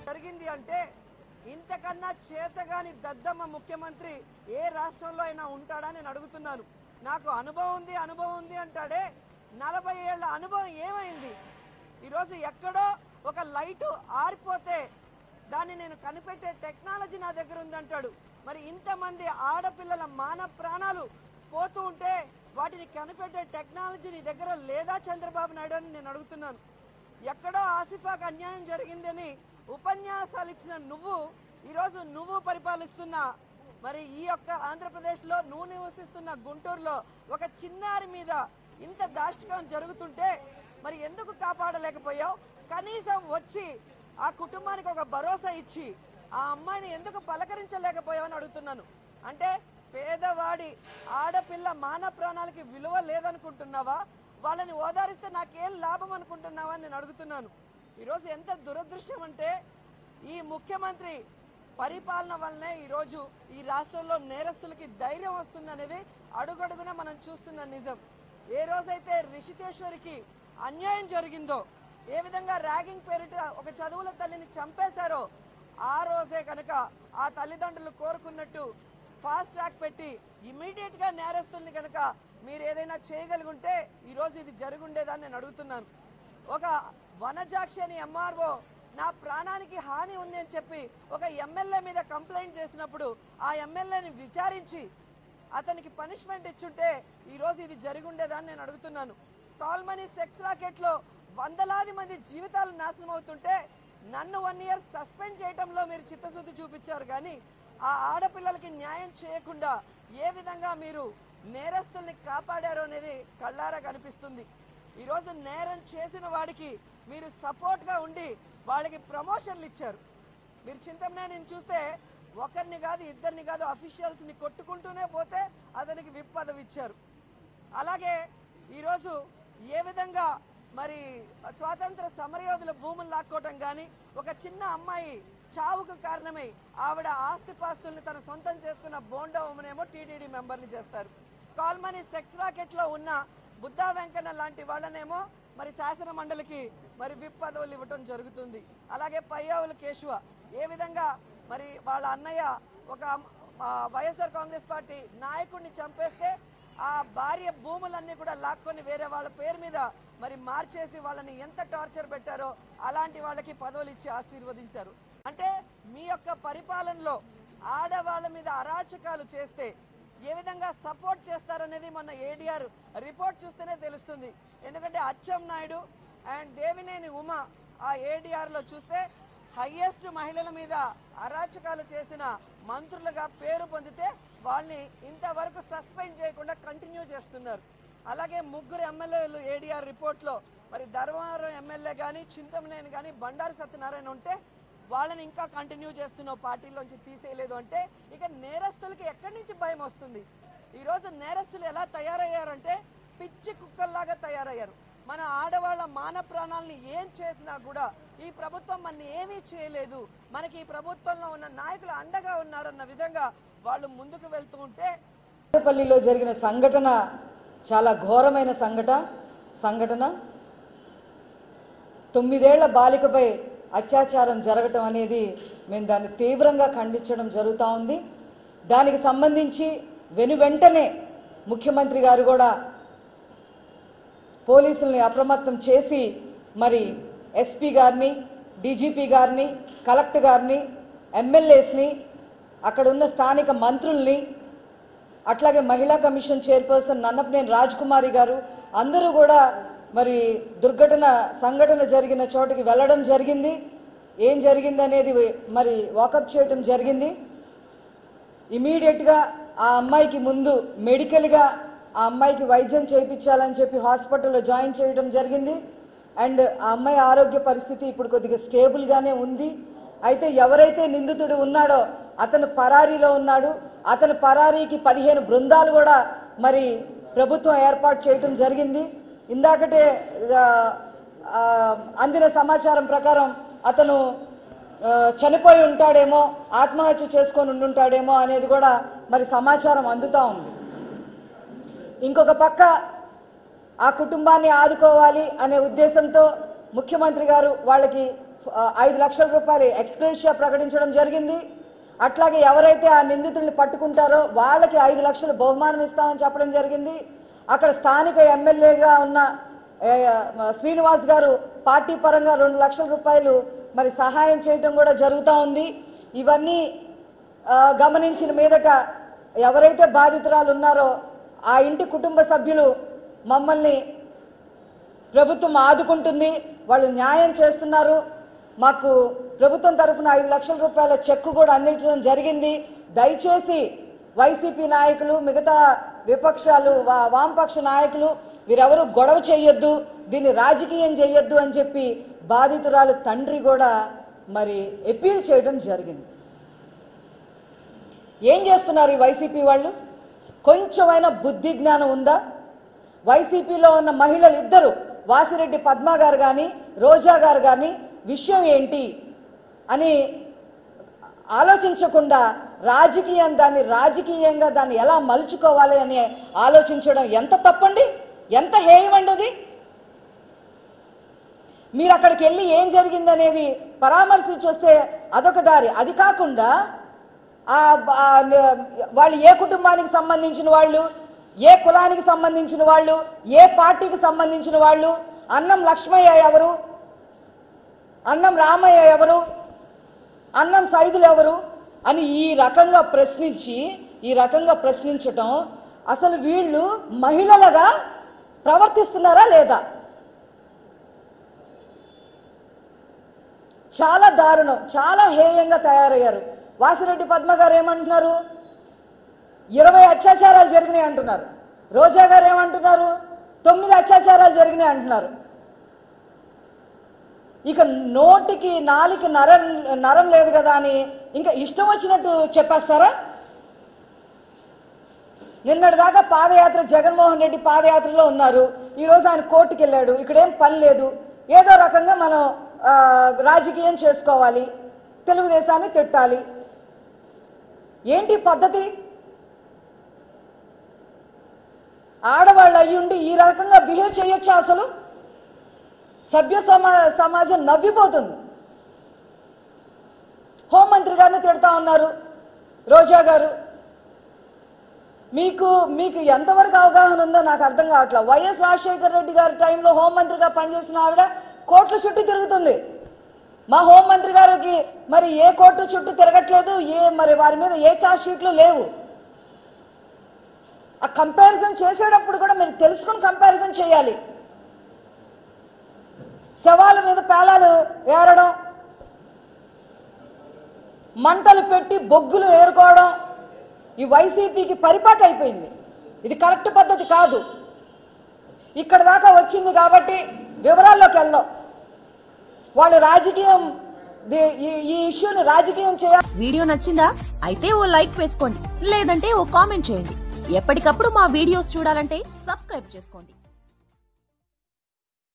జరిగింది అంటే ఇంతకన్నా చేతగాని దద్దమ్మ ముఖ్యమంత్రి ఏ రాష్ట్రంలో అయినా ఉంటాడా నేను అడుగుతున్నాను. నాకు అనుభవం ఉంది అంటాడే, 40 ఏళ్ల అనుభవం ఏమైంది? ఈరోజు ఎక్కడో ఒక లైటు ఆరిపోతే దాన్ని నేను కనిపెట్టే టెక్నాలజీ నా దగ్గర ఉందంటాడు. మరి ఇంతమంది ఆడపిల్లల మాన ప్రాణాలు పోతూ ఉంటే వాటిని కనిపెట్టే టెక్నాలజీ నీ దగ్గర లేదా చంద్రబాబు నాయుడు అని నేను అడుగుతున్నాను. ఎక్కడో ఆసిఫాకు అన్యాయం జరిగిందని ఉపన్యాసాలు ఇచ్చిన ఈరోజు నువ్వు పరిపాలిస్తున్న మరి ఈ యొక్క ఆంధ్రప్రదేశ్లో నువ్వు నివసిస్తున్న గుంటూరులో ఒక చిన్నారి మీద ఇంత దాష్టికం జరుగుతుంటే మరి ఎందుకు కాపాడలేకపోయావు? కనీసం వచ్చి ఆ కుటుంబానికి ఒక భరోసా ఇచ్చి ఆ అమ్మాయిని ఎందుకు పలకరించలేకపోయావని అడుగుతున్నాను. అంటే పేదవాడి ఆడపిల్ల మాన ప్రాణాలకి విలువ లేదనుకుంటున్నావా? వాళ్ళని ఓదారిస్తే నాకేం లాభం అనుకుంటున్నావా అని నేను అడుగుతున్నాను. ఈరోజు ఎంత దురదృష్టం అంటే ఈ ముఖ్యమంత్రి పరిపాలన వల్లనే ఈరోజు ఈ రాష్ట్రంలో నేరస్తులకి ధైర్యం వస్తుందనేది అడుగడుగున మనం చూస్తున్న నిజం. ఏ రోజైతే రిషికేశ్వరికి అన్యాయం జరిగిందో, ఏ విధంగా ర్యాగింగ్ పేరిట ఒక చదువుల తల్లిని చంపేశారో, ఆ రోజే కనుక ఆ తల్లిదండ్రులు కోరుకున్నట్టు ఫాస్ట్ ట్రాక్ పెట్టి ఇమీడియట్ గా నేరస్తుల్ని కనుక మీరు ఏదైనా చేయగలిగుంటే ఈరోజు ఇది జరుగుండేదని నేను అడుగుతున్నాను. ఒక వనజాక్షి అని ఎంఆర్ఓ నా ప్రాణానికి హాని ఉంది అని చెప్పి ఒక ఎమ్మెల్యే మీద కంప్లైంట్ చేసినప్పుడు ఆ ఎమ్మెల్యేని విచారించి అతనికి పనిష్మెంట్ ఇచ్చుంటే ఈరోజు ఇది జరుగుండేదని నేను అడుగుతున్నాను. కాల్మనీ సెక్స్ రాకెట్ లో వందలాది మంది జీవితాలు నాశనం అవుతుంటే నన్ను 1 year సస్పెండ్ చేయడంలో మీరు చిత్తశుద్ధి చూపించారు, కానీ ఆ ఆడపిల్లలకి న్యాయం చేయకుండా ఏ విధంగా మీరు నేరస్తుల్ని కాపాడారో అనేది కళ్ళారా కనిపిస్తుంది. ఈరోజు నేరం చేసిన వాడికి మీరు సపోర్ట్ గా ఉండి వాళ్ళకి ప్రమోషన్లు ఇచ్చారు. మీరు చింతమనేని చూస్తే ఒకరిని కాదు ఇద్దరిని కాదు అఫీషియల్స్ ని కొట్టుకుంటూనే పోతే అతనికి విప్ పదవి ఇచ్చారు. అలాగే ఈరోజు ఏ విధంగా మరి స్వాతంత్ర సమరయోధుల భూములు లాక్కోవటం కానీ, ఒక చిన్న అమ్మాయి చావుకు కారణమై ఆవిడ ఆస్తిపాస్తుల్ని తన సొంతం చేసుకున్న బోండా ఉమ్మనేమో టీటీడీ మెంబర్ని చేస్తారు. కాల్మనీ సెక్స్ రాకెట్ లో ఉన్న బుద్ధా వెంకన్న లాంటి వాళ్ళనేమో మరి శాసన మండలికి మరి విప్ పదవులు ఇవ్వటం జరుగుతుంది. అలాగే పయ్యావుల కేశవ ఏ విధంగా మరి వాళ్ళ అన్నయ్య ఒక వైఎస్ఆర్ కాంగ్రెస్ పార్టీ నాయకుడిని చంపేస్తే ఆ భార్య భూములన్నీ కూడా లాక్కొని వేరే వాళ్ళ పేరు మీద మరి మార్చేసి వాళ్ళని ఎంత టార్చర్ పెట్టారో అలాంటి వాళ్ళకి పదవులు ఇచ్చి ఆశీర్వదించారు. అంటే మీ యొక్క పరిపాలనలో ఆడవాళ్ళ మీద అరాచకాలు చేస్తే ఏ విధంగా సపోర్ట్ చేస్తారనేది మొన్న ఏడీఆర్ రిపోర్ట్ చూస్తేనే తెలుస్తుంది. ఎందుకంటే అచ్చెం నాయుడు అండ్ దేవినేని ఉమ ఆ ఏడీఆర్ లో చూస్తే హైయెస్ట్ మహిళల మీద అరాచకాలు చేసిన మంత్రులుగా పేరు పొందితే వాళ్ళని ఇంతవరకు సస్పెండ్ చేయకుండా కంటిన్యూ చేస్తున్నారు. అలాగే 3 ఎమ్మెల్యేలు ఏడీఆర్ రిపోర్ట్ లో మరి ధర్మవరం ఎమ్మెల్యే కానీ, చింతమనేని కానీ, బండారు సత్యనారాయణ ఉంటే వాళ్ళని ఇంకా కంటిన్యూ చేస్తున్నావు, పార్టీలోంచి తీసేయలేదు అంటే ఇక నేరస్తులకి ఎక్కడి నుంచి భయం వస్తుంది? ఈరోజు నేరస్తులు ఎలా తయారయ్యారంటే పిచ్చి కుక్కల్లాగా తయారయ్యారు. మన ఆడవాళ్ళ మాన ప్రాణాలని ఏం చేసినా కూడా ఈ ప్రభుత్వం మన ఏమీ చేయలేదు, మనకి ఈ ప్రభుత్వంలో ఉన్న నాయకులు అండగా ఉన్నారన్న విధంగా వాళ్ళు ముందుకు వెళ్తూ ఉంటే పల్లిలో జరిగిన సంఘటన చాలా ఘోరమైన సంఘటన. 9 ఏళ్ల బాలికపై అత్యాచారం జరగటం అనేది మేము దాన్ని తీవ్రంగా ఖండించడం జరుగుతూ ఉంది. దానికి సంబంధించి వెనువెంటనే ముఖ్యమంత్రి గారు కూడా పోలీసుల్ని అప్రమత్తం చేసి మరి ఎస్పీ గారిని, డీజీపీ గారిని, కలెక్టర్ గారిని, ఎమ్మెల్యేస్ని, అక్కడ ఉన్న స్థానిక మంత్రుల్ని, అట్లాగే మహిళా కమిషన్ చైర్పర్సన్ నన్నపనేని రాజ్కుమారి గారు అందరూ కూడా మరి సంఘటన జరిగిన చోటుకి వెళ్ళడం జరిగింది. ఏం జరిగింది అనేది మరి వాకప్ చేయడం జరిగింది. ఇమీడియట్గా ఆ అమ్మాయికి ముందు మెడికల్గా ఆ అమ్మాయికి వైద్యం చేయించాలని చెప్పి హాస్పిటల్లో జాయిన్ చేయడం జరిగింది. అండ్ ఆ అమ్మాయి ఆరోగ్య పరిస్థితి ఇప్పుడు కొద్దిగా స్టేబుల్గానే ఉంది. అయితే ఎవరైతే నిందితుడు ఉన్నాడో అతను పరారీలో ఉన్నాడు. అతను పరారీకి 15 బృందాలు కూడా మరి ప్రభుత్వం ఏర్పాటు చేయడం జరిగింది. ఇందాకటే అందిన సమాచారం ప్రకారం అతను చనిపోయి ఉంటాడేమో, ఆత్మహత్య చేసుకొని ఉండుంటాడేమో అనేది కూడా మరి సమాచారం అందుతూ ఉంది. ఇంకొక పక్క ఆ కుటుంబాన్ని ఆదుకోవాలి అనే ఉద్దేశంతో ముఖ్యమంత్రి గారు వాళ్ళకి 5 లక్షల రూపాయలు ఎక్స్గ్రేషియా ప్రకటించడం జరిగింది. అట్లాగే ఎవరైతే ఆ నిందితుల్ని పట్టుకుంటారో వాళ్ళకి 5 లక్షలు బహుమానం ఇస్తామని చెప్పడం జరిగింది. అక్కడ స్థానిక ఎమ్మెల్యేగా ఉన్న శ్రీనివాస్ గారు పార్టీ పరంగా 2 లక్షల రూపాయలు మరి సహాయం చేయడం కూడా జరుగుతూ ఉంది. ఇవన్నీ గమనించిన మీదట ఎవరైతే బాధితురాలు ఉన్నారో ఆ ఇంటి కుటుంబ సభ్యులు మమ్మల్ని ప్రభుత్వం ఆదుకుంటుంది, వాళ్ళు న్యాయం చేస్తున్నారు, మాకు ప్రభుత్వం తరఫున 5 లక్షల రూపాయల చెక్కు కూడా అందించడం జరిగింది. దయచేసి వైసీపీ నాయకులు, మిగతా విపక్షాలు, వామపక్ష నాయకులు వీరెవరూ గొడవ చేయొద్దు, దీన్ని రాజకీయం చేయొద్దు అని చెప్పి బాధితురాలు తండ్రి కూడా మరి అపీల్ చేయడం జరిగింది. ఏం చేస్తున్నారు ఈ వైసీపీ వాళ్ళు? కొంచెమైనా బుద్ధి జ్ఞానం ఉందా? వైసీపీలో ఉన్న మహిళలు ఇద్దరు, వాసిరెడ్డి పద్మ గారు కానీ రోజా గారు కానీ విషయం ఏంటి అని ఆలోచించకుండా రాజకీయంగా దాన్ని ఎలా మలుచుకోవాలి అని ఆలోచించడం ఎంత తప్పండి, ఎంత హేయమండి అది. మీరు అక్కడికి వెళ్ళి ఏం జరిగిందనేది పరామర్శించి వస్తే అదొక దారి. అది కాకుండా వాళ్ళు ఏ కుటుంబానికి సంబంధించిన వాళ్ళు, ఏ కులానికి సంబంధించిన వాళ్ళు, ఏ పార్టీకి సంబంధించిన వాళ్ళు, అన్నం లక్ష్మయ్య ఎవరు, అన్నం రామయ్య ఎవరు, అన్నం సైదులు ఎవరు అని ఈ రకంగా ప్రశ్నించటం అసలు వీళ్ళు మహిళలుగా ప్రవర్తిస్తున్నారా లేదా? చాలా దారుణం, చాలా హేయంగా తయారయ్యారు. వాసిరెడ్డి పద్మ గారు ఏమంటున్నారు? 20 అత్యాచారాలు జరిగినాయి అంటున్నారు. రోజా గారు ఏమంటున్నారు? 9 అత్యాచారాలు జరిగినాయి అంటున్నారు. ఇక నోటికి నాలికి నరం లేదు కదా అని ఇంకా ఇష్టం వచ్చినట్టు చెప్పేస్తారా? నిన్నటిదాకా పాదయాత్ర, జగన్మోహన్ రెడ్డి పాదయాత్రలో ఉన్నారు. ఈరోజు ఆయన కోర్టుకు వెళ్ళాడు. ఇక్కడేం పని లేదు, ఏదో రకంగా మనం రాజకీయం చేసుకోవాలి, తెలుగుదేశాన్ని తిట్టాలి. ఏంటి పద్ధతి? ఆడవాళ్ళు అయ్యుండి ఈ రకంగా బిహేవ్ చేయొచ్చా? అసలు సభ్య సమాజం నవ్విపోతుంది. హోంమంత్రి గారిని తిడతా ఉన్నారు రోజా గారు. మీకు ఎంతవరకు అవగాహన ఉందో నాకు అర్థం కావట్లేదు. వైఎస్ రాజశేఖర రెడ్డి గారి టైంలో హోంమంత్రిగా పనిచేసిన ఆవిడ కోర్టుల చుట్టూ తిరుగుతుంది. మా హోంమంత్రి గారికి మరి ఏ కోర్టు చుట్టూ తిరగట్లేదు, మరి వారి మీద ఏ ఛార్జ్ షీట్లు లేవు. ఆ కంపారిజన్ చేసేటప్పుడు కూడా మీరు తెలుసుకుని కంపారిజన్ చేయాలి. శవాల మీద పేలాలు ఏరడం, మంటలు పెట్టి బొగ్గులు ఏరుకోవడం ఈ వైసీపీకి పరిపాటు అయిపోయింది. ఇది కరెక్ట్ పద్ధతి కాదు. ఇక్కడ దాకా వచ్చింది కాబట్టి వివరాల్లోకి వెళ్దాం. వాళ్ళు రాజకీయం, ఈ ఇష్యూని రాజకీయం చేయాలి. వీడియో నచ్చిందా? అయితే ఓ లైక్ వేసుకోండి, లేదంటే ఓ కామెంట్ చేయండి. ఎప్పటికప్పుడు మా వీడియోస్ చూడాలంటే సబ్స్క్రైబ్ చేసుకోండి.